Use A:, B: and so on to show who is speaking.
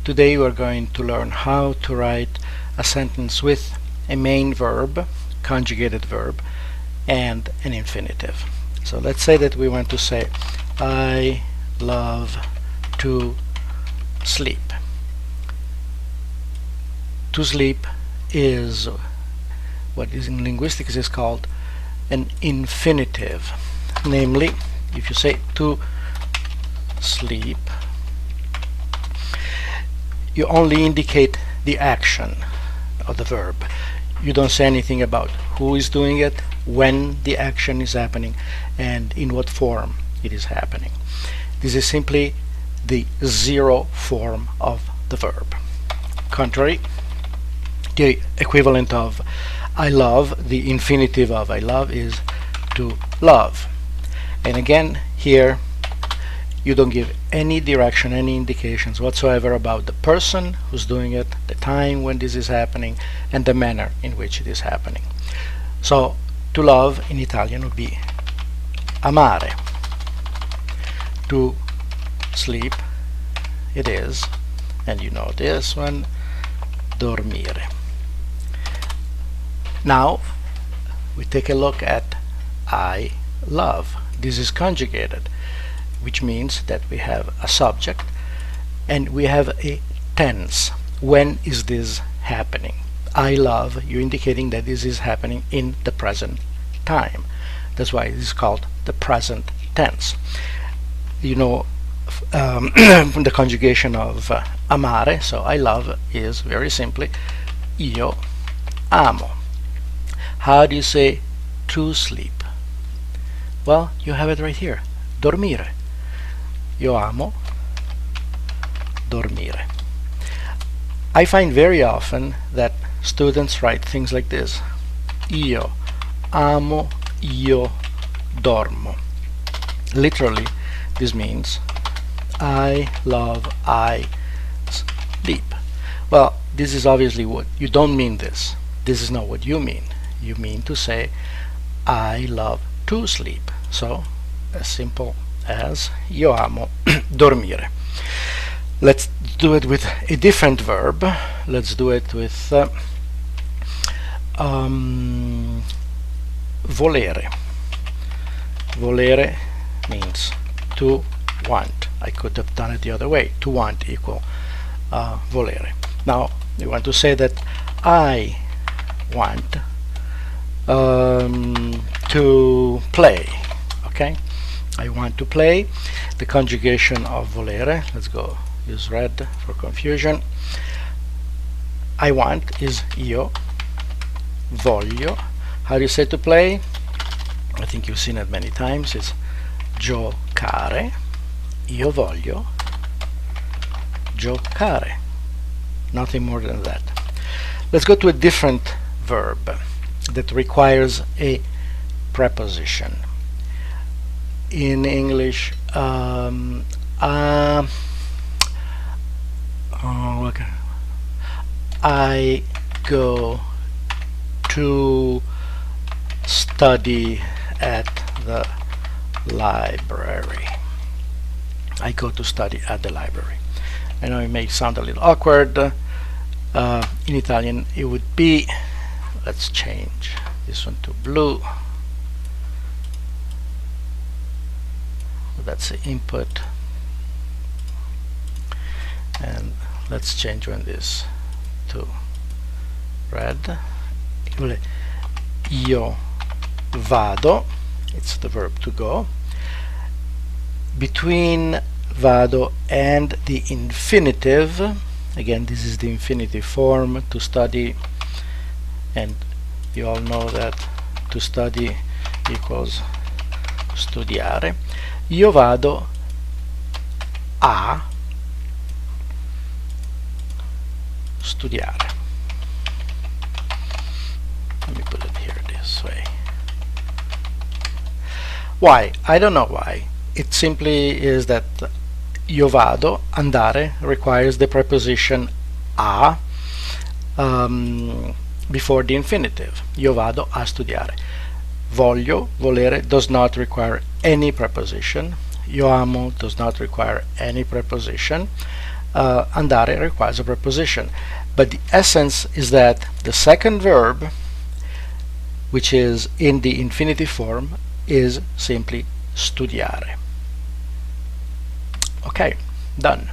A: Today we're going to learn how to write a sentence with a main verb, conjugated verb, and an infinitive. So let's say that we want to say I love to sleep. To sleep is what is in linguistics is called an infinitive. Namely, if you say to sleep, you only indicate the action of the verb. You don't say anything about who is doing it, when the action is happening, and in what form it is happening. This is simply the zero form of the verb. Contrary, the equivalent of I love, the infinitive of I love is to love. And again, here you don't give any direction, any indications whatsoever about the person who's doing it, the time when this is happening, and the manner in which it is happening. So, to love in Italian would be amare. To sleep, it is, and you know this one, dormire. Now, we take a look at I love. This is conjugated, which means that we have a subject and we have a tense. When is this happening? I love, you're indicating that this is happening in the present time. That's why it is called the present tense. You know the conjugation of amare, so I love is very simply io amo. How do you say to sleep? Well, you have it right here, dormire. Io amo dormire. I find very often that students write things like this: io amo, io dormo. Literally, this means I love, I sleep. Well, this is obviously what you don't mean. This is not what you mean. You mean to say I love to sleep. So, as simple as io amo dormire. Let's do it with a different verb. Let's do it with volere. Volere means to want. I could have done it the other way. To want equal volere. Now you want to say that I want to play. Okay? I want to play. The conjugation of volere, let's go use red for confusion. I want is io voglio. How do you say to play? I think you've seen it many times. It's giocare. Io voglio giocare. Nothing more than that. Let's go to a different verb that requires a preposition. In English, I go to study at the library. I go to study at the library. I know it may sound a little awkward. In Italian it would be, let's change this one to blue. That's the input, and let's change this to red. Io vado, it's the verb to go. Between vado and the infinitive, again this is the infinitive form, to study, and you all know that to study equals studiare. Io vado a studiare. Let me put it here this way. Why? I don't know why. It simply is that io vado, andare, requires the preposition a before the infinitive. Io vado a studiare. Voglio, volere, does not require any preposition. Io amo does not require any preposition. andare requires a preposition. But the essence is that the second verb, which is in the infinitive form, is simply studiare. Okay, done.